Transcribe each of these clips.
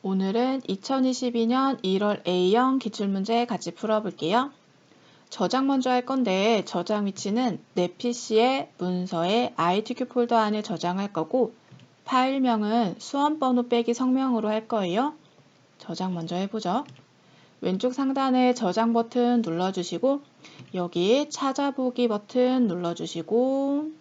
오늘은 2022년 1월 A형 기출문제 같이 풀어볼게요. 저장 먼저 할 건데 저장 위치는 내 PC의 문서에 ITQ 폴더 안에 저장할 거고 파일명은 수험번호 빼기 성명으로 할 거예요. 저장 먼저 해보죠. 왼쪽 상단에 저장 버튼 눌러주시고 여기 찾아보기 버튼 눌러주시고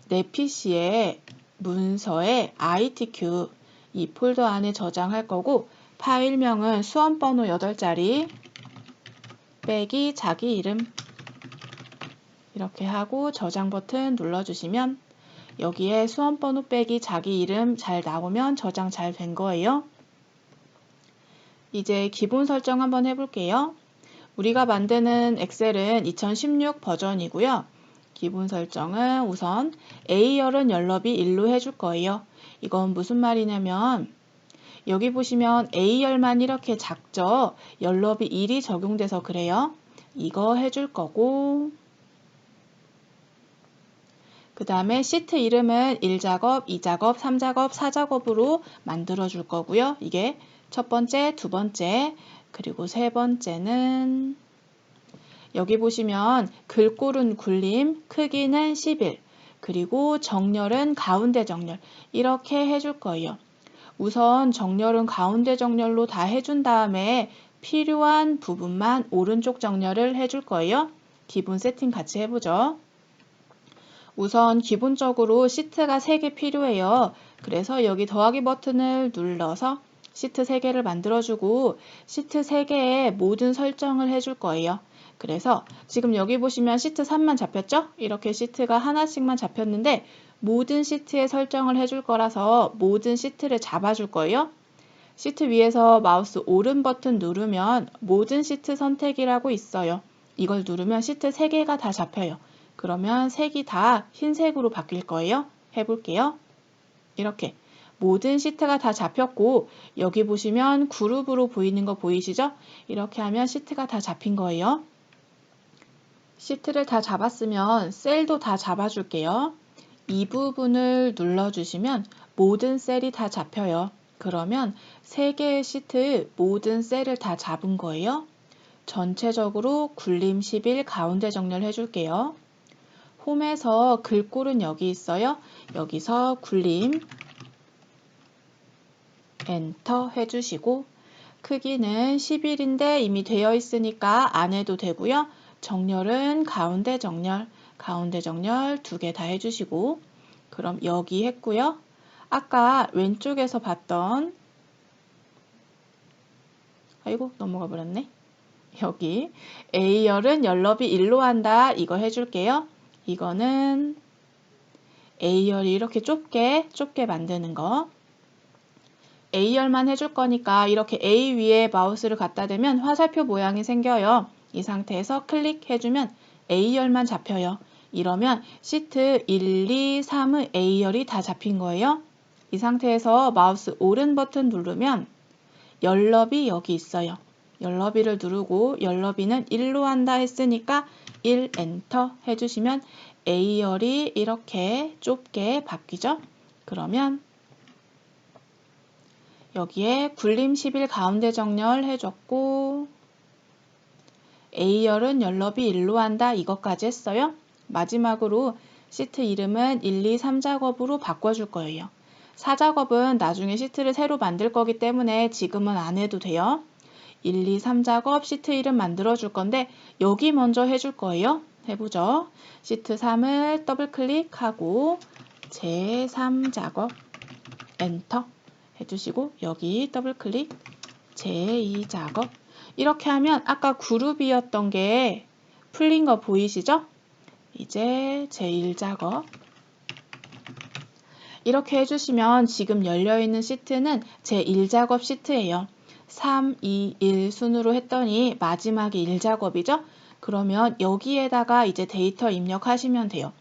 내 PC의 문서에 ITQ 이 폴더 안에 저장할 거고 파일명은 수험번호 8자리 빼기 자기 이름 이렇게 하고 저장 버튼 눌러주시면 여기에 수험번호 빼기 자기 이름 잘 나오면 저장 잘 된 거예요. 이제 기본 설정 한번 해볼게요. 우리가 만드는 엑셀은 2016 버전이고요. 기본 설정은 우선 A열은 열너비 1로 해줄 거예요. 이건 무슨 말이냐면 여기 보시면 A열만 이렇게 작죠? 열너비 1이 적용돼서 그래요. 이거 해줄 거고 그 다음에 시트 이름은 1작업, 2작업, 3작업, 4작업으로 만들어 줄 거고요. 이게 첫 번째, 두 번째, 그리고 세 번째는 여기 보시면 글꼴은 굴림, 크기는 11, 그리고 정렬은 가운데 정렬 이렇게 해줄 거예요. 우선 정렬은 가운데 정렬로 다 해준 다음에 필요한 부분만 오른쪽 정렬을 해줄 거예요. 기본 세팅 같이 해보죠. 우선 기본적으로 시트가 3개 필요해요. 그래서 여기 더하기 버튼을 눌러서 시트 3개를 만들어주고 시트 3개에 모든 설정을 해줄 거예요. 그래서 지금 여기 보시면 시트 3만 잡혔죠? 이렇게 시트가 하나씩만 잡혔는데 모든 시트에 설정을 해줄 거라서 모든 시트를 잡아줄 거예요. 시트 위에서 마우스 오른 버튼 누르면 모든 시트 선택이라고 있어요. 이걸 누르면 시트 3개가 다 잡혀요. 그러면 색이 다 흰색으로 바뀔 거예요. 해볼게요. 이렇게 모든 시트가 다 잡혔고 여기 보시면 그룹으로 보이는 거 보이시죠? 이렇게 하면 시트가 다 잡힌 거예요. 시트를 다 잡았으면 셀도 다 잡아줄게요. 이 부분을 눌러주시면 모든 셀이 다 잡혀요. 그러면 3개의 시트 모든 셀을 다 잡은 거예요. 전체적으로 굴림 11 가운데 정렬 해줄게요. 홈에서 글꼴은 여기 있어요. 여기서 굴림 엔터 해주시고 크기는 11인데 이미 되어 있으니까 안 해도 되고요. 정렬은 가운데 정렬 2개 다 해주시고 그럼 여기 했고요. 아까 왼쪽에서 봤던 아이고 넘어가 버렸네. 여기 A열은 열너비 1로 한다. 이거 해줄게요. 이거는 A열이 이렇게 좁게 만드는 거. A열만 해줄 거니까 이렇게 A 위에 마우스를 갖다 대면 화살표 모양이 생겨요. 이 상태에서 클릭해주면 A열만 잡혀요. 이러면 시트 1, 2, 3의 A열이 다 잡힌 거예요. 이 상태에서 마우스 오른 버튼 누르면 열너비 여기 있어요. 열너비를 누르고 열너비는 1로 한다 했으니까 1 엔터 해주시면 A열이 이렇게 좁게 바뀌죠. 그러면 여기에 굴림 11 가운데 정렬 해줬고 A열은 열너비 1로 한다 이것까지 했어요. 마지막으로 시트 이름은 1, 2, 3작업으로 바꿔줄 거예요. 4작업은 나중에 시트를 새로 만들 거기 때문에 지금은 안 해도 돼요. 1, 2, 3작업 시트 이름 만들어 줄 건데 여기 먼저 해줄 거예요. 해보죠. 시트 3을 더블 클릭하고 제3작업 엔터 해주시고 여기 더블 클릭 제2작업 이렇게 하면 아까 그룹이었던 게 풀린 거 보이시죠? 이제 제1작업 이렇게 해주시면 지금 열려있는 시트는 제1작업 시트예요. 3, 2, 1 순으로 했더니 마지막이 1작업이죠? 그러면 여기에다가 이제 데이터 입력하시면 돼요.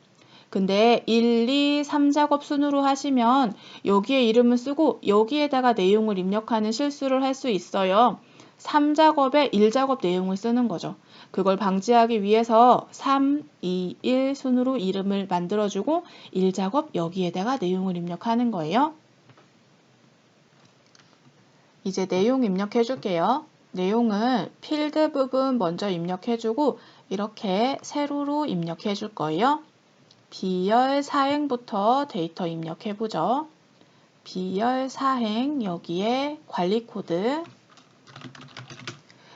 근데 1, 2, 3작업 순으로 하시면 여기에 이름을 쓰고 여기에다가 내용을 입력하는 실수를 할 수 있어요. 3작업에 1작업 내용을 쓰는 거죠. 그걸 방지하기 위해서 3, 2, 1 순으로 이름을 만들어주고 1작업 여기에다가 내용을 입력하는 거예요. 이제 내용 입력해 줄게요. 내용은 필드 부분 먼저 입력해 주고 이렇게 세로로 입력해 줄 거예요. B열 사행부터 데이터 입력해 보죠. B열 사행 여기에 관리 코드.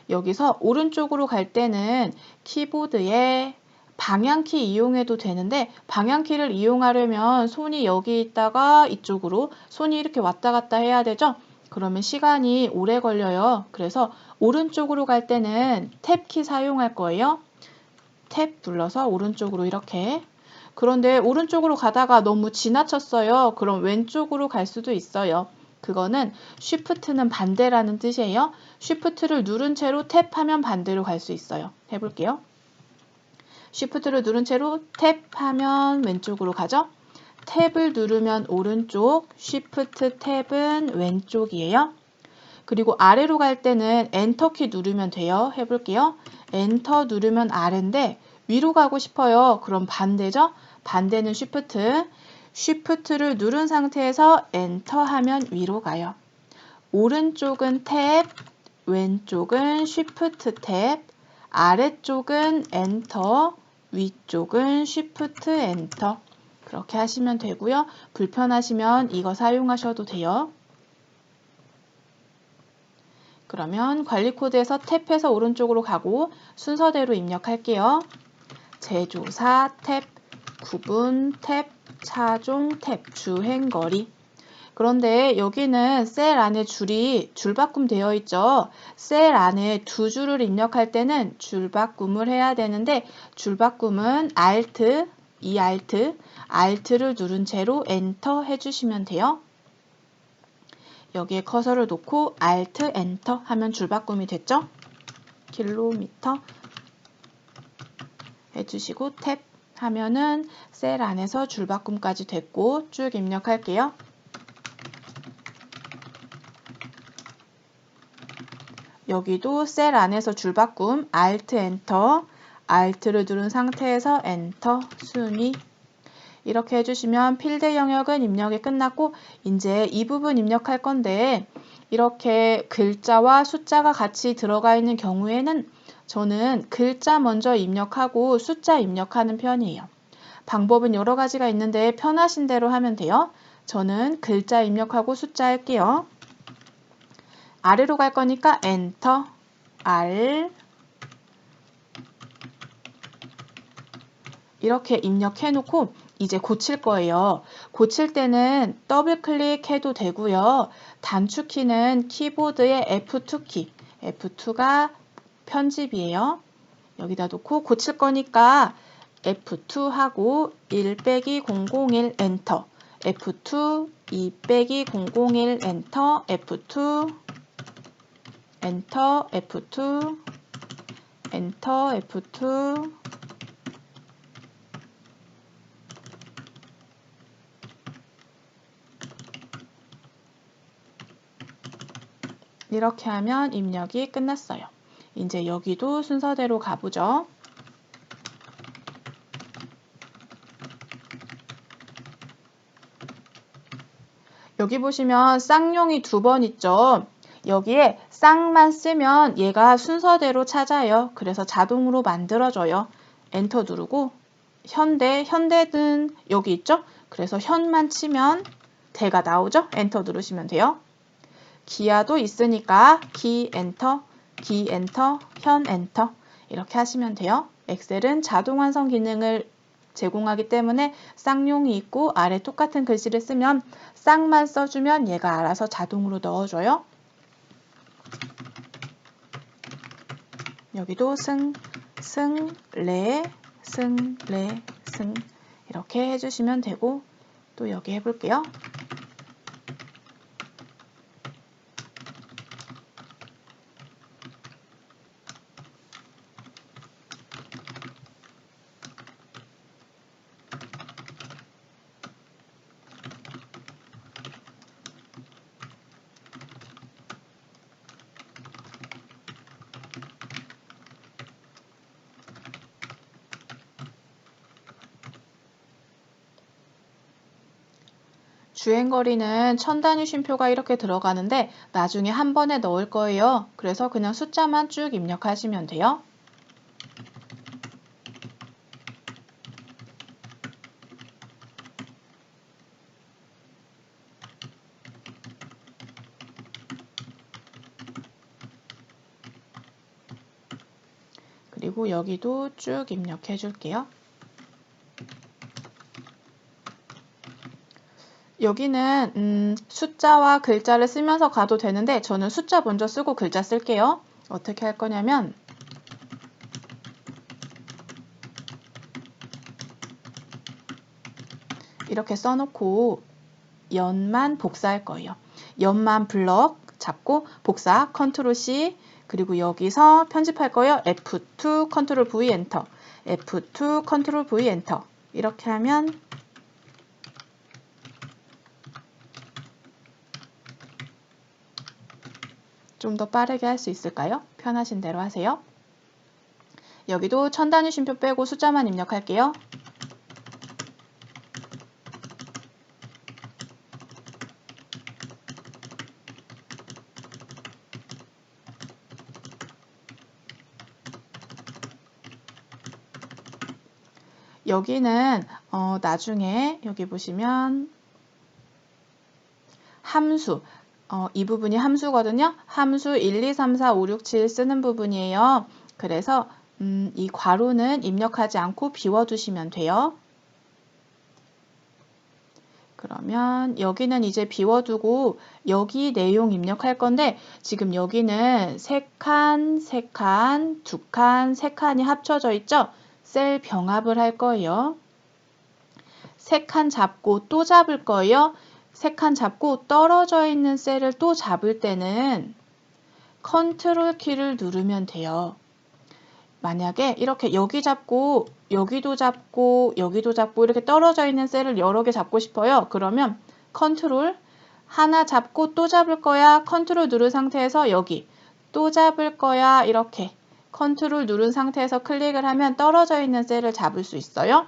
여기서 오른쪽으로 갈 때는 키보드에 방향키 이용해도 되는데 방향키를 이용하려면 손이 여기 있다가 이쪽으로 손이 이렇게 왔다 갔다 해야 되죠? 그러면 시간이 오래 걸려요. 그래서 오른쪽으로 갈 때는 탭키 사용할 거예요. 탭 눌러서 오른쪽으로 이렇게. 그런데 오른쪽으로 가다가 너무 지나쳤어요. 그럼 왼쪽으로 갈 수도 있어요. 그거는 Shift는 반대라는 뜻이에요. Shift를 누른 채로 탭하면 반대로 갈 수 있어요. 해볼게요. Shift를 누른 채로 탭하면 왼쪽으로 가죠. 탭을 누르면 오른쪽, Shift 탭은 왼쪽이에요. 그리고 아래로 갈 때는 엔터키 누르면 돼요. 해볼게요. 엔터 누르면 아래인데 위로 가고 싶어요. 그럼 반대죠? 반대는 Shift. Shift를 누른 상태에서 엔터 하면 위로 가요. 오른쪽은 탭, 왼쪽은 Shift 탭, 아래쪽은 엔터, 위쪽은 Shift 엔터. 그렇게 하시면 되고요. 불편하시면 이거 사용하셔도 돼요. 그러면 관리 코드에서 탭해서 오른쪽으로 가고 순서대로 입력할게요. 제조사 탭, 구분 탭, 차종 탭, 주행거리. 그런데 여기는 셀 안에 줄바꿈 되어 있죠. 셀 안에 두 줄을 입력할 때는 줄바꿈을 해야 되는데 줄바꿈은 Alt, Alt를 누른 채로 엔터 해주시면 돼요. 여기에 커서를 놓고 Alt, 엔터 하면 줄바꿈이 됐죠? 킬로미터 해주시고 탭 하면은 셀 안에서 줄바꿈까지 됐고 쭉 입력할게요. 여기도 셀 안에서 줄바꿈 Alt, 엔터, Alt를 누른 상태에서 엔터, 순위 이렇게 해주시면 필드 영역은 입력이 끝났고 이제 이 부분 입력할 건데 이렇게 글자와 숫자가 같이 들어가 있는 경우에는 저는 글자 먼저 입력하고 숫자 입력하는 편이에요. 방법은 여러 가지가 있는데 편하신 대로 하면 돼요. 저는 글자 입력하고 숫자 할게요. 아래로 갈 거니까 엔터, R 이렇게 입력해 놓고 이제 고칠 거예요. 고칠 때는 더블 클릭해도 되고요. 단축키는 키보드의 F2키, F2가 편집이에요. 여기다 놓고 고칠 거니까 F2 하고 1 빼기 001 엔터, F2, 2 빼기 001 엔터, F2, 엔터, F2, 엔터, F2, 이렇게 하면 입력이 끝났어요. 이제 여기도 순서대로 가보죠. 여기 보시면 쌍용이 2번 있죠. 여기에 쌍만 쓰면 얘가 순서대로 찾아요. 그래서 자동으로 만들어줘요. 엔터 누르고 현대는 여기 있죠. 그래서 현만 치면 대가 나오죠. 엔터 누르시면 돼요. 기아도 있으니까 기 엔터, 현 엔터 이렇게 하시면 돼요. 엑셀은 자동 완성 기능을 제공하기 때문에 쌍용이 있고 아래 똑같은 글씨를 쓰면 쌍만 써주면 얘가 알아서 자동으로 넣어줘요. 여기도 승 이렇게 해주시면 되고 또 여기 해볼게요. 주행거리는 1000단위 쉼표가 이렇게 들어가는데 나중에 한 번에 넣을 거예요. 그래서 그냥 숫자만 쭉 입력하시면 돼요. 그리고 여기도 쭉 입력해 줄게요. 여기는 숫자와 글자를 쓰면서 가도 되는데 저는 숫자 먼저 쓰고 글자 쓸게요. 어떻게 할 거냐면 이렇게 써놓고 연만 복사할 거예요. 연만 블럭 잡고 복사 컨트롤 C 그리고 여기서 편집할 거예요. F2 컨트롤 V 엔터 F2 컨트롤 V 엔터 이렇게 하면 좀 더 빠르게 할 수 있을까요? 편하신 대로 하세요. 여기도 1000단위 쉼표 빼고 숫자만 입력할게요. 여기는 나중에 여기 보시면 함수 이 부분이 함수거든요. 함수 1, 2, 3, 4, 5, 6, 7 쓰는 부분이에요. 그래서 이 괄호는 입력하지 않고 비워두시면 돼요. 그러면 여기는 이제 비워두고 여기 내용 입력할 건데 지금 여기는 3칸, 3칸, 2칸, 3칸이 합쳐져 있죠? 셀 병합을 할 거예요. 3칸 잡고 또 잡을 거예요. 3칸 잡고 떨어져 있는 셀을 또 잡을 때는 컨트롤 키를 누르면 돼요. 만약에 이렇게 여기 잡고 여기도 잡고 여기도 잡고 이렇게 떨어져 있는 셀을 여러 개 잡고 싶어요. 그러면 컨트롤 하나 잡고 또 잡을 거야. 컨트롤 누른 상태에서 여기 또 잡을 거야. 이렇게 컨트롤 누른 상태에서 클릭을 하면 떨어져 있는 셀을 잡을 수 있어요.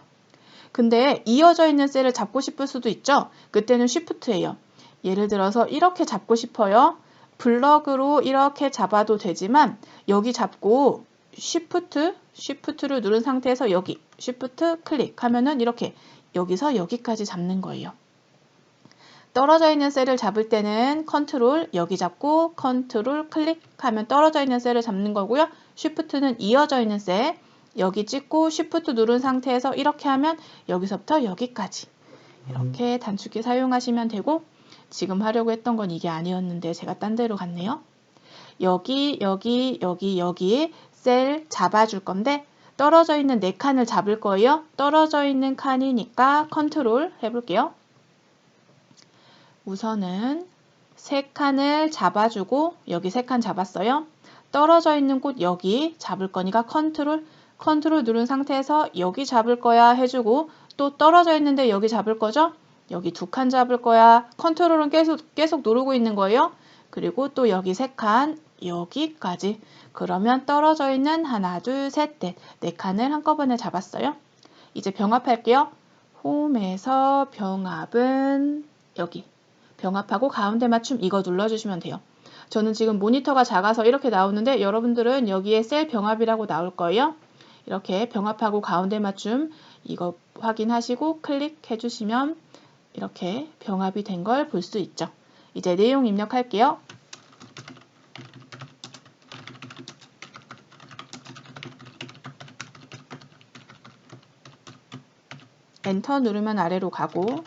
근데 이어져 있는 셀을 잡고 싶을 수도 있죠. 그때는 쉬프트예요. 예를 들어서 이렇게 잡고 싶어요. 블럭으로 이렇게 잡아도 되지만 여기 잡고 쉬프트를 누른 상태에서 여기 쉬프트 클릭하면은 이렇게 여기서 여기까지 잡는 거예요. 떨어져 있는 셀을 잡을 때는 컨트롤 여기 잡고 컨트롤 클릭하면 떨어져 있는 셀을 잡는 거고요. 쉬프트는 이어져 있는 셀 여기 찍고 쉬프트 누른 상태에서 이렇게 하면 여기서부터 여기까지 이렇게 단축키 사용하시면 되고 지금 하려고 했던 건 이게 아니었는데 제가 딴 데로 갔네요. 여기 셀 잡아줄 건데 떨어져 있는 4칸을 잡을 거예요. 떨어져 있는 칸이니까 컨트롤 해볼게요. 우선은 3칸을 잡아주고 여기 3칸 잡았어요. 떨어져 있는 곳 여기 잡을 거니까 컨트롤 누른 상태에서 여기 잡을 거야 해주고 또 떨어져 있는데 여기 잡을 거죠? 여기 2칸 잡을 거야. 컨트롤은 계속 누르고 있는 거예요. 그리고 또 여기 3칸 여기까지 그러면 떨어져 있는 하나, 둘, 셋, 넷 4칸을 한꺼번에 잡았어요. 이제 병합할게요. 홈에서 병합은 여기 병합하고 가운데 맞춤 이거 눌러주시면 돼요. 저는 지금 모니터가 작아서 이렇게 나오는데 여러분들은 여기에 셀 병합이라고 나올 거예요. 이렇게 병합하고 가운데 맞춤 이거 확인하시고 클릭해 주시면 이렇게 병합이 된 걸 볼 수 있죠. 이제 내용 입력할게요. 엔터 누르면 아래로 가고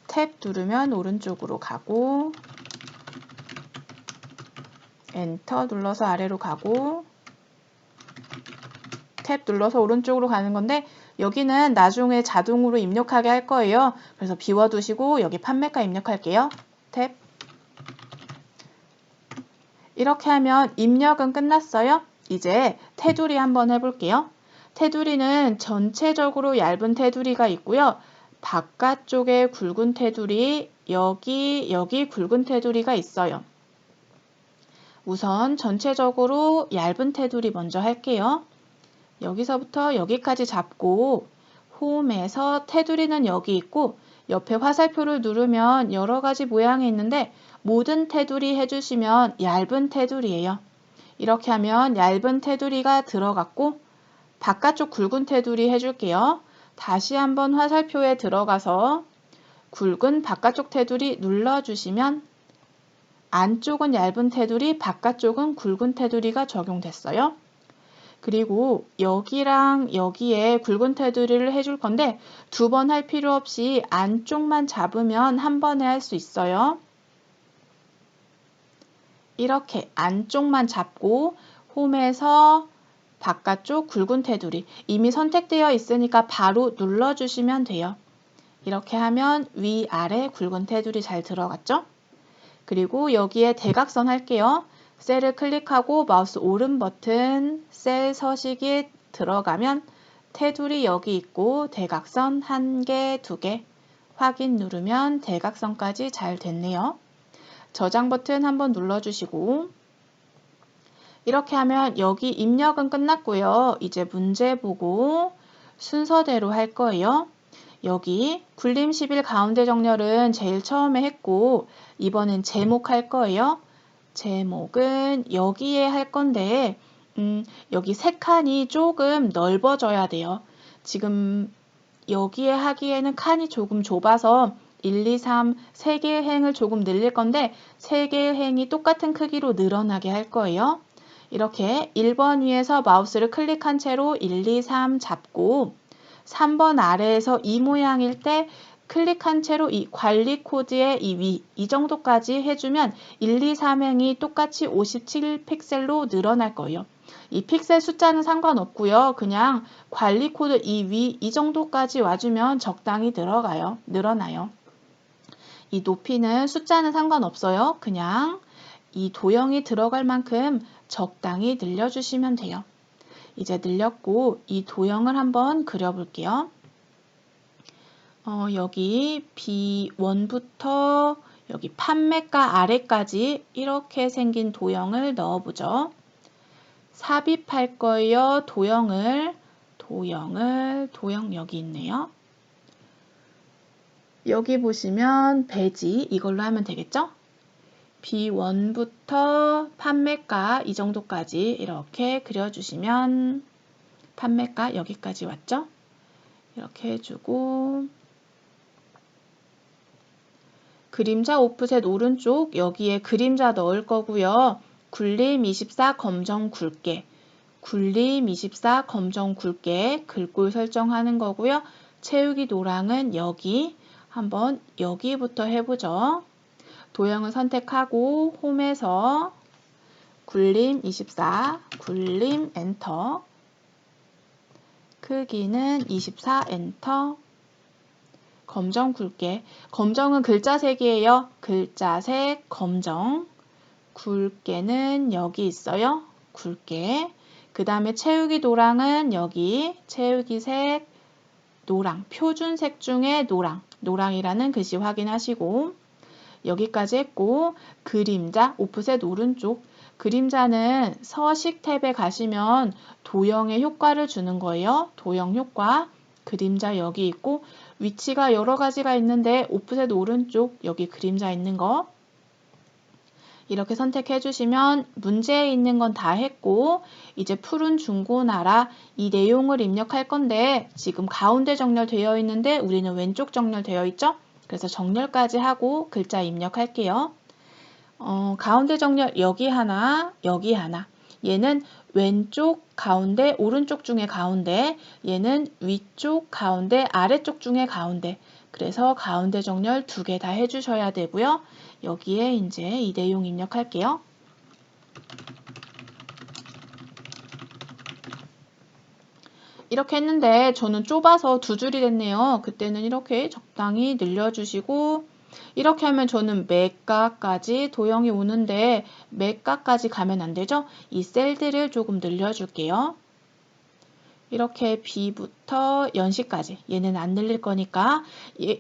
탭 누르면 오른쪽으로 가고 엔터 눌러서 아래로 가고 탭 눌러서 오른쪽으로 가는 건데 여기는 나중에 자동으로 입력하게 할 거예요. 그래서 비워두시고 여기 판매가 입력할게요. 탭 이렇게 하면 입력은 끝났어요. 이제 테두리 한번 해볼게요. 테두리는 전체적으로 얇은 테두리가 있고요. 바깥쪽에 굵은 테두리, 여기 굵은 테두리가 있어요. 우선 전체적으로 얇은 테두리 먼저 할게요. 여기서부터 여기까지 잡고 홈에서 테두리는 여기 있고 옆에 화살표를 누르면 여러 가지 모양이 있는데 모든 테두리 해주시면 얇은 테두리예요. 이렇게 하면 얇은 테두리가 들어갔고 바깥쪽 굵은 테두리 해줄게요. 다시 한번 화살표에 들어가서 굵은 바깥쪽 테두리 눌러주시면 안쪽은 얇은 테두리, 바깥쪽은 굵은 테두리가 적용됐어요. 그리고 여기랑 여기에 굵은 테두리를 해줄 건데 2번 할 필요 없이 안쪽만 잡으면 한 번에 할 수 있어요. 이렇게 안쪽만 잡고 홈에서 바깥쪽 굵은 테두리 이미 선택되어 있으니까 바로 눌러주시면 돼요. 이렇게 하면 위아래 굵은 테두리 잘 들어갔죠? 그리고 여기에 대각선 할게요. 셀을 클릭하고 마우스 오른 버튼 셀 서식에 들어가면 테두리 여기 있고 대각선 1개, 2개 확인 누르면 대각선까지 잘 됐네요. 저장 버튼 한번 눌러주시고 이렇게 하면 여기 입력은 끝났고요. 이제 문제 보고 순서대로 할 거예요. 여기 굴림 10일 가운데 정렬은 제일 처음에 했고 이번엔 제목 할 거예요. 제목은 여기에 할 건데 여기 세 칸이 조금 넓어져야 돼요. 지금 여기에 하기에는 칸이 조금 좁아서 1, 2, 3, 3개의 행을 조금 늘릴 건데 3개의 행이 똑같은 크기로 늘어나게 할 거예요. 이렇게 1번 위에서 마우스를 클릭한 채로 1, 2, 3 잡고 3번 아래에서 이 모양일 때 클릭한 채로 이 관리 코드의 이 위, 이 정도까지 해주면 1, 2, 3행이 똑같이 57 픽셀로 늘어날 거예요. 이 픽셀 숫자는 상관없고요. 그냥 관리 코드 이 위, 이 정도까지 와주면 적당히 늘어나요. 이 높이는 숫자는 상관없어요. 그냥 이 도형이 들어갈 만큼 적당히 늘려주시면 돼요. 이제 늘렸고 이 도형을 한번 그려볼게요. 여기 B1부터 여기 판매가 아래까지 이렇게 생긴 도형을 넣어보죠. 삽입할 거예요. 도형 여기 있네요. 여기 보시면 배지 이걸로 하면 되겠죠? B1부터 판매가 이 정도까지 이렇게 그려주시면 판매가 여기까지 왔죠? 이렇게 해주고 그림자 오프셋 오른쪽 여기에 그림자 넣을 거고요. 굴림 24 검정 굵게 굴림 24 검정 굵게 글꼴 설정하는 거고요. 채우기 노랑은 여기 한번 여기부터 해보죠. 도형을 선택하고 홈에서 굴림 24 굴림 엔터 크기는 24 엔터 검정 굵게 검정은 글자 색이에요. 글자 색 검정 굵게는 여기 있어요. 굵게 그 다음에 채우기 노랑은 여기 채우기 색 노랑 표준색 중에 노랑이라는 글씨 확인하시고 여기까지 했고 그림자 오프셋 오른쪽 그림자는 서식 탭에 가시면 도형의 효과를 주는 거예요. 도형 효과 그림자 여기 있고 위치가 여러 가지가 있는데 오프셋 오른쪽 여기 그림자 있는 거 이렇게 선택해 주시면 문제에 있는 건 다 했고 이제 푸른 중고나라 이 내용을 입력할 건데 지금 가운데 정렬되어 있는데 우리는 왼쪽 정렬되어 있죠? 그래서 정렬까지 하고 글자 입력할게요. 가운데 정렬 여기 하나 여기 하나 얘는 왼쪽 가운데 오른쪽 중에 가운데 얘는 위쪽 가운데 아래쪽 중에 가운데 그래서 가운데 정렬 2개 다 해주셔야 되고요. 여기에 이제 이 내용 입력할게요. 이렇게 했는데 저는 좁아서 2줄이 됐네요. 그때는 이렇게 적당히 늘려주시고 이렇게 하면 저는 매가까지 도형이 오는데 매가까지 가면 안 되죠? 이 셀들을 조금 늘려줄게요. 이렇게 B부터 연시까지 얘는 안 늘릴 거니까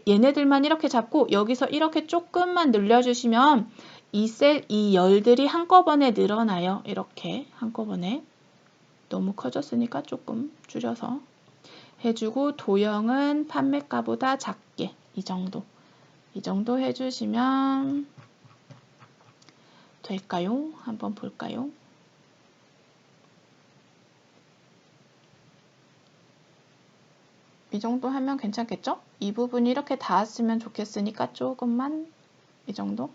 얘네들만 이렇게 잡고 여기서 이렇게 조금만 늘려주시면 이 열들이 한꺼번에 늘어나요. 이렇게 한꺼번에 너무 커졌으니까 조금 줄여서 해주고 도형은 판매가보다 작게 이 정도 해주시면 될까요? 한번 볼까요? 이 정도 하면 괜찮겠죠? 이 부분이 이렇게 닿았으면 좋겠으니까 조금만 이 정도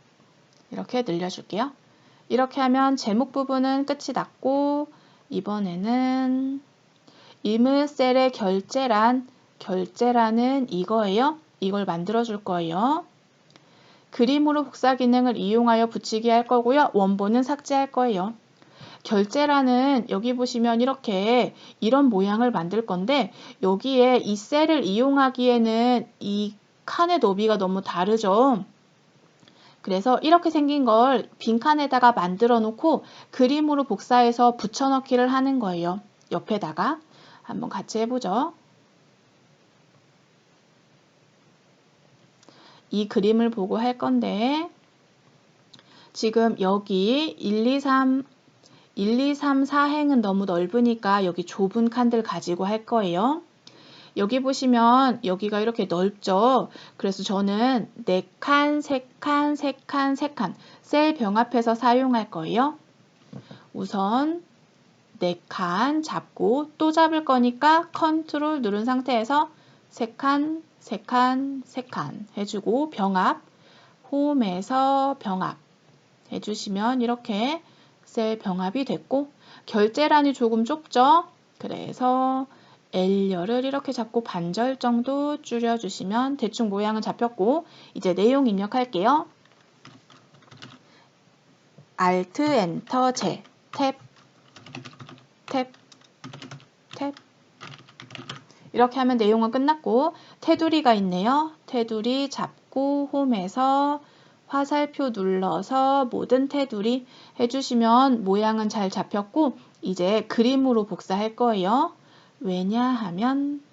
이렇게 늘려줄게요. 이렇게 하면 제목 부분은 끝이 났고 이번에는 이물셀의 결제란은 이거예요. 이걸 만들어 줄 거예요. 그림으로 복사 기능을 이용하여 붙이기 할 거고요. 원본은 삭제할 거예요. 결제란은 여기 보시면 이렇게 이런 모양을 만들 건데 여기에 이 셀을 이용하기에는 이 칸의 너비가 너무 다르죠. 그래서 이렇게 생긴 걸 빈칸에다가 만들어 놓고 그림으로 복사해서 붙여넣기를 하는 거예요. 옆에다가 한번 같이 해보죠. 이 그림을 보고 할 건데 지금 여기 1, 2, 3, 4행은 너무 넓으니까 여기 좁은 칸들 가지고 할 거예요. 여기 보시면 여기가 이렇게 넓죠. 그래서 저는 4칸, 3칸, 3칸, 3칸 셀 병합해서 사용할 거예요. 우선 4칸 잡고 또 잡을 거니까 컨트롤 누른 상태에서 3칸, 3칸, 3칸 해주고 병합, 홈에서 병합 해주시면 이렇게 셀 병합이 됐고 결제란이 조금 좁죠? 그래서 L열을 이렇게 잡고 반절 정도 줄여주시면 대충 모양은 잡혔고 이제 내용 입력할게요. Alt, Enter, J, 탭, 탭, 탭 이렇게 하면 내용은 끝났고 테두리가 있네요. 테두리 잡고 홈에서 화살표 눌러서 모든 테두리 해주시면 모양은 잘 잡혔고 이제 그림으로 복사할 거예요. 왜냐하면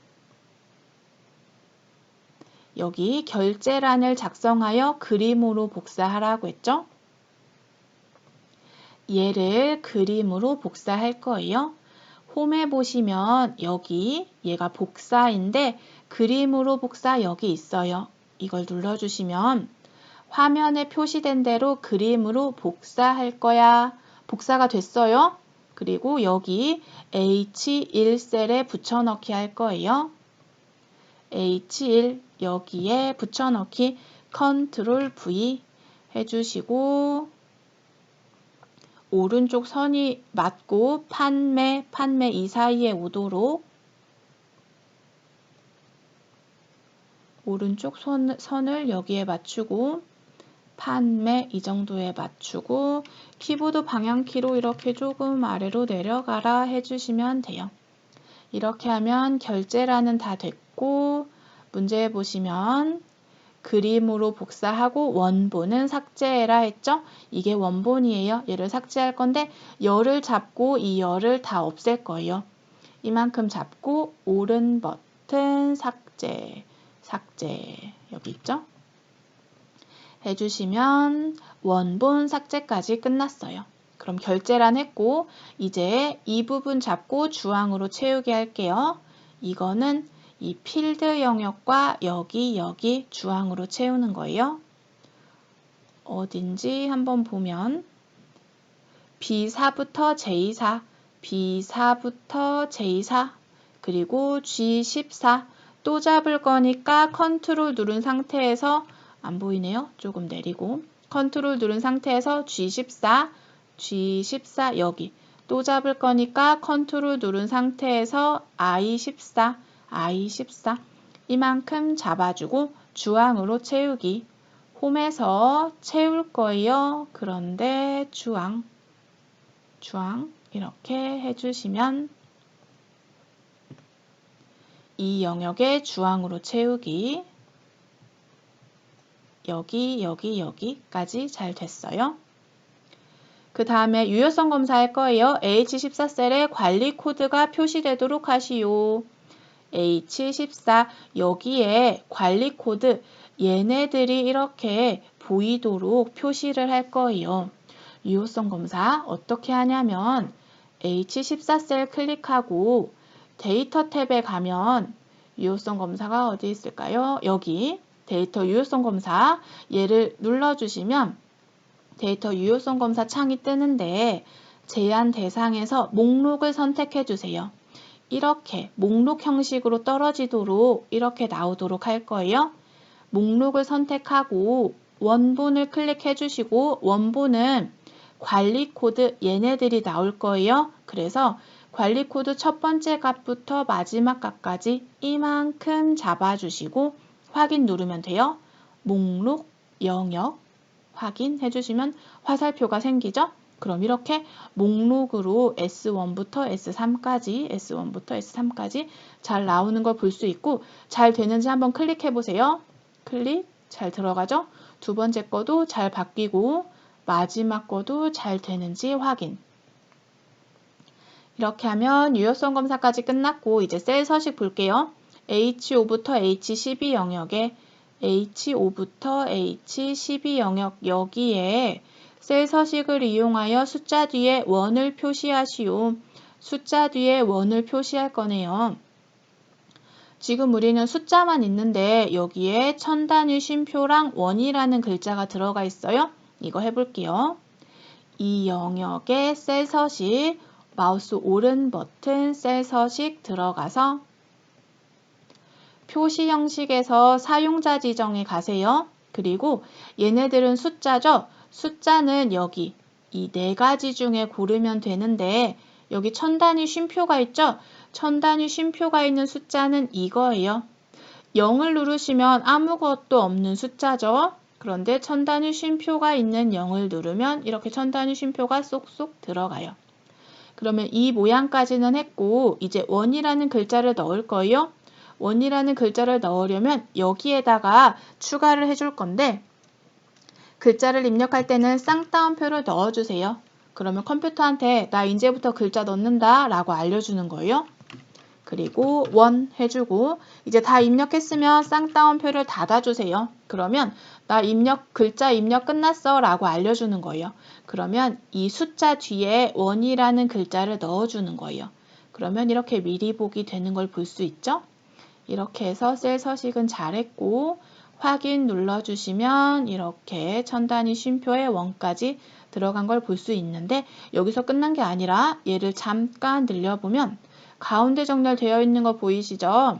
여기 결제란을 작성하여 그림으로 복사하라고 했죠. 얘를 그림으로 복사할 거예요. 홈에 보시면 여기 얘가 복사인데 그림으로 복사 여기 있어요. 이걸 눌러주시면 화면에 표시된 대로 그림으로 복사할 거야. 복사가 됐어요. 그리고 여기 H1셀에 붙여넣기 할 거예요. H1 여기에 붙여넣기 컨트롤 V 해주시고 오른쪽 선이 맞고 판매 이 사이에 오도록 오른쪽 선을 여기에 맞추고 판매 이 정도에 맞추고 키보드 방향키로 이렇게 조금 아래로 내려가라 해주시면 돼요. 이렇게 하면 결제란은 다 됐고 문제 보시면 그림으로 복사하고 원본은 삭제해라 했죠? 이게 원본이에요. 얘를 삭제할 건데 열을 잡고 이 열을 다 없앨 거예요. 이만큼 잡고 오른 버튼 삭제 여기 있죠? 해주시면 원본 삭제까지 끝났어요. 그럼 결제란 했고 이제 이 부분 잡고 주황으로 채우게 할게요. 이거는 이 필드 영역과 여기 주황으로 채우는 거예요. 어딘지 한번 보면 B4부터 J4, B4부터 J4, 그리고 G14 또 잡을 거니까 컨트롤 누른 상태에서 안 보이네요. 조금 내리고 컨트롤 누른 상태에서 G14 여기 또 잡을 거니까 컨트롤 누른 상태에서 I14 이만큼 잡아주고 주황으로 채우기 홈에서 채울 거예요. 그런데 주황 이렇게 해주시면 이 영역에 주황으로 채우기 여기까지 잘 됐어요. 그 다음에 유효성 검사할 거예요. H14셀에 관리 코드가 표시되도록 하시오. H14 여기에 관리 코드 얘네들이 이렇게 보이도록 표시를 할 거예요. 유효성 검사 어떻게 하냐면 H14셀 클릭하고 데이터 탭에 가면 유효성 검사가 어디 있을까요? 여기 데이터 유효성 검사 얘를 눌러주시면 데이터 유효성 검사 창이 뜨는데 제한 대상에서 목록을 선택해 주세요. 이렇게 목록 형식으로 떨어지도록 이렇게 나오도록 할 거예요. 목록을 선택하고 원본을 클릭해 주시고 원본은 관리 코드 얘네들이 나올 거예요. 그래서 관리 코드 첫 번째 값부터 마지막 값까지 이만큼 잡아주시고 확인 누르면 돼요. 목록, 영역 확인해 주시면 화살표가 생기죠? 그럼 이렇게 목록으로 S1부터 S3까지 잘 나오는 걸 볼 수 있고 잘 되는지 한번 클릭해 보세요. 클릭 잘 들어가죠? 두 번째 거도 잘 바뀌고 마지막 거도 잘 되는지 확인. 이렇게 하면 유효성 검사까지 끝났고 이제 셀 서식 볼게요. H5부터 H12 영역에 H5부터 H12 영역 여기에 셀 서식을 이용하여 숫자 뒤에 원을 표시하시오. 숫자 뒤에 원을 표시할 거네요. 지금 우리는 숫자만 있는데 여기에 천 단위 쉼표랑 원이라는 글자가 들어가 있어요. 이거 해볼게요. 이 영역의 셀 서식, 마우스 오른 버튼 셀 서식 들어가서 표시 형식에서 사용자 지정에 가세요. 그리고 얘네들은 숫자죠. 숫자는 여기 이 네 가지 중에 고르면 되는데 여기 천 단위 쉼표가 있죠. 천 단위 쉼표가 있는 숫자는 이거예요. 0을 누르시면 아무것도 없는 숫자죠. 그런데 천 단위 쉼표가 있는 0을 누르면 이렇게 천 단위 쉼표가 쏙쏙 들어가요. 그러면 이 모양까지는 했고 이제 원이라는 글자를 넣을 거예요. 원이라는 글자를 넣으려면 여기에다가 추가를 해줄 건데 글자를 입력할 때는 쌍따옴표를 넣어주세요. 그러면 컴퓨터한테 나 이제부터 글자 넣는다 라고 알려주는 거예요. 그리고 원 해주고 이제 다 입력했으면 쌍따옴표를 닫아주세요. 그러면 나 글자 입력 끝났어 라고 알려주는 거예요. 그러면 이 숫자 뒤에 원이라는 글자를 넣어주는 거예요. 그러면 이렇게 미리 보기 되는 걸 볼 수 있죠? 이렇게 해서 셀 서식은 잘했고 확인 눌러주시면 이렇게 천 단위 쉼표의 원까지 들어간 걸 볼 수 있는데 여기서 끝난 게 아니라 얘를 잠깐 늘려보면 가운데 정렬되어 있는 거 보이시죠?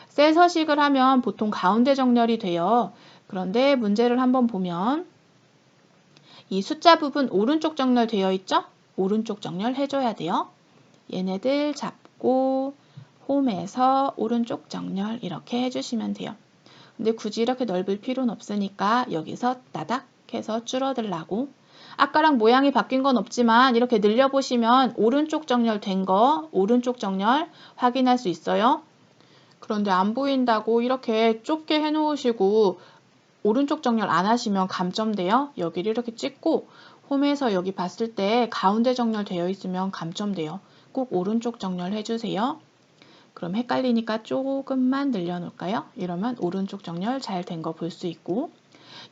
셀 서식을 하면 보통 가운데 정렬이 돼요. 그런데 문제를 한번 보면 이 숫자 부분 오른쪽 정렬되어 있죠? 오른쪽 정렬 해줘야 돼요. 얘네들 잡고 홈에서 오른쪽 정렬 이렇게 해주시면 돼요. 근데 굳이 이렇게 넓을 필요는 없으니까 여기서 따닥 해서 줄어들라고. 아까랑 모양이 바뀐 건 없지만 이렇게 늘려보시면 오른쪽 정렬 된 거, 오른쪽 정렬 확인할 수 있어요. 그런데 안 보인다고 이렇게 좁게 해놓으시고 오른쪽 정렬 안 하시면 감점돼요. 여기를 이렇게 찍고 홈에서 여기 봤을 때 가운데 정렬 되어 있으면 감점돼요. 꼭 오른쪽 정렬 해주세요. 그럼 헷갈리니까 조금만 늘려놓을까요? 이러면 오른쪽 정렬 잘 된 거 볼 수 있고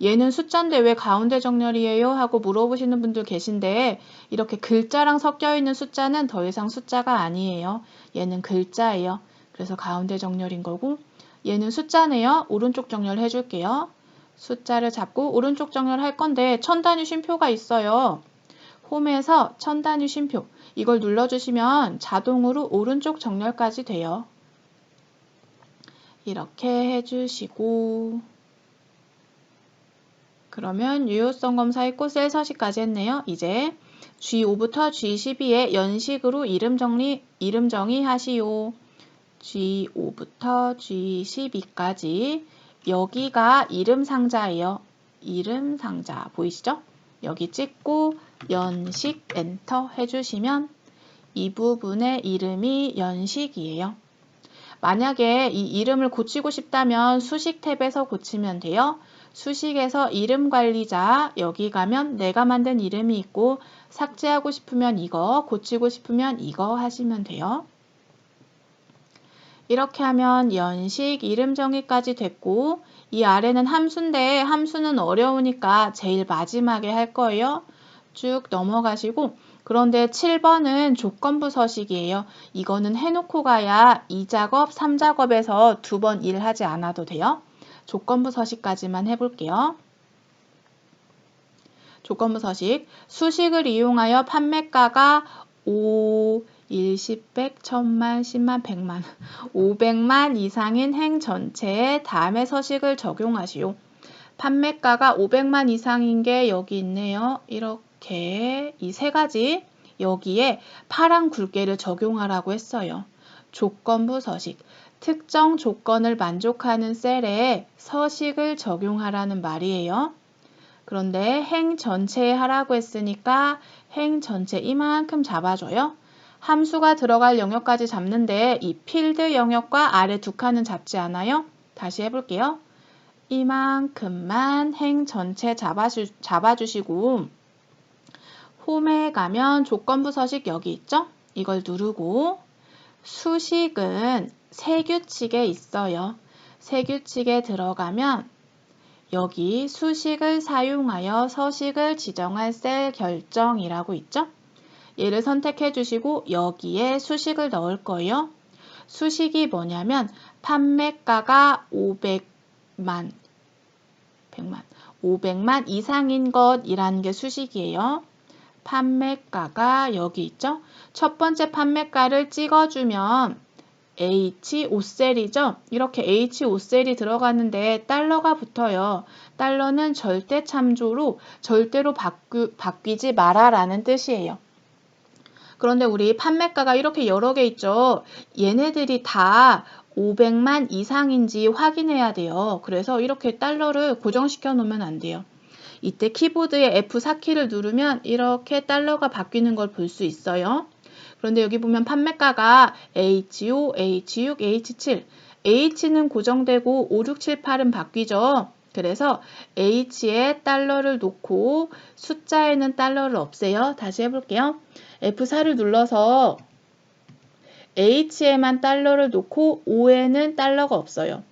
얘는 숫자인데 왜 가운데 정렬이에요? 하고 물어보시는 분들 계신데 이렇게 글자랑 섞여 있는 숫자는 더 이상 숫자가 아니에요. 얘는 글자예요. 그래서 가운데 정렬인 거고 얘는 숫자네요. 오른쪽 정렬 해줄게요. 숫자를 잡고 오른쪽 정렬 할 건데 천 단위 쉼표가 있어요. 홈에서 천 단위 쉼표 이걸 눌러주시면 자동으로 오른쪽 정렬까지 돼요. 이렇게 해주시고 그러면 유효성 검사 했고 셀 서식까지 했네요. 이제 G5부터 G12에 연식으로 이름 정의 하시오. G5부터 G12까지 여기가 이름 상자예요. 이름 상자 보이시죠? 여기 찍고 연식 엔터 해주시면 이 부분의 이름이 연식이에요. 만약에 이 이름을 고치고 싶다면 수식 탭에서 고치면 돼요. 수식에서 이름 관리자 여기 가면 내가 만든 이름이 있고 삭제하고 싶으면 이거, 고치고 싶으면 이거 하시면 돼요. 이렇게 하면 연식 이름 정의까지 됐고 이 아래는 함수인데 함수는 어려우니까 제일 마지막에 할 거예요. 쭉 넘어가시고 그런데 7번은 조건부 서식이에요. 이거는 해놓고 가야 2작업, 3작업에서 2번 일하지 않아도 돼요. 조건부 서식까지만 해볼게요. 조건부 서식. 수식을 이용하여 판매가가 5, 1, 10, 100, 1000만, 10만, 100만, 500만 이상인 행 전체에 다음의 서식을 적용하시오. 판매가가 500만 이상인 게 여기 있네요. 이렇게 이 세 가지 여기에 파란 굵게를 적용하라고 했어요. 조건부 서식. 특정 조건을 만족하는 셀에 서식을 적용하라는 말이에요. 그런데 행 전체에 하라고 했으니까 행 전체 이만큼 잡아줘요. 함수가 들어갈 영역까지 잡는데 이 필드 영역과 아래 두 칸은 잡지 않아요? 다시 해볼게요. 이만큼만 행 전체 잡아주시고 홈에 가면 조건부 서식 여기 있죠? 이걸 누르고 수식은 세규칙에 있어요. 세규칙에 들어가면 여기 수식을 사용하여 서식을 지정할 셀 결정이라고 있죠? 얘를 선택해 주시고 여기에 수식을 넣을 거예요. 수식이 뭐냐면 판매가가 500만 이상인 것이라는 게 수식이에요. 판매가가 여기 있죠? 첫 번째 판매가를 찍어주면 H 5셀이죠? 이렇게 H 5셀이 들어가는데 달러가 붙어요. 달러는 절대 참조로 절대로 바뀌지 마라라는 뜻이에요. 그런데 우리 판매가가 이렇게 여러 개 있죠? 얘네들이 다 500만 이상인지 확인해야 돼요. 그래서 이렇게 달러를 고정시켜 놓으면 안 돼요. 이때 키보드에 F4키를 누르면 이렇게 달러가 바뀌는 걸 볼 수 있어요. 그런데 여기 보면 판매가가 H5, H6, H7 H는 고정되고 5, 6, 7, 8은 바뀌죠. 그래서 H에 달러를 놓고 숫자에는 달러를 없애요. 다시 해볼게요. F4를 눌러서 H에만 달러를 놓고 5에는 달러가 없어요.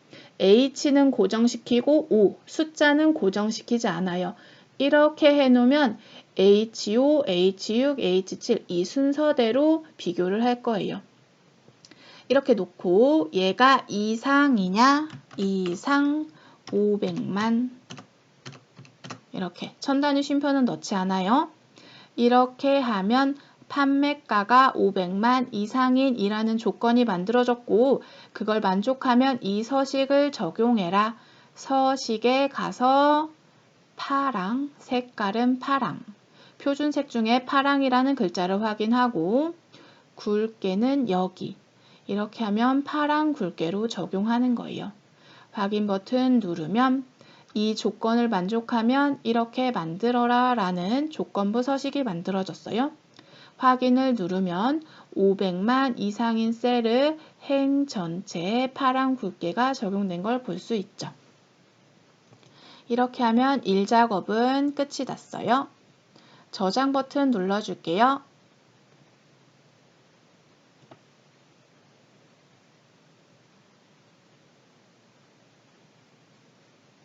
H는 고정시키고 5, 숫자는 고정시키지 않아요. 이렇게 해놓으면 H5, H6, H7 이 순서대로 비교를 할 거예요. 이렇게 놓고 얘가 이상이냐? 이상 500만 이렇게 첨단위 쉼표는 넣지 않아요. 이렇게 하면 판매가가 500만 이상인 이라는 조건이 만들어졌고 그걸 만족하면 이 서식을 적용해라. 서식에 가서 파랑, 색깔은 파랑. 표준색 중에 파랑이라는 글자를 확인하고 굵게는 여기. 이렇게 하면 파랑 굵게로 적용하는 거예요. 확인 버튼 누르면 이 조건을 만족하면 이렇게 만들어라 라는 조건부 서식이 만들어졌어요. 확인을 누르면 500만 이상인 셀의 행 전체에 파란 굵게가 적용된 걸 볼 수 있죠. 이렇게 하면 1작업은 끝이 났어요. 저장 버튼 눌러줄게요.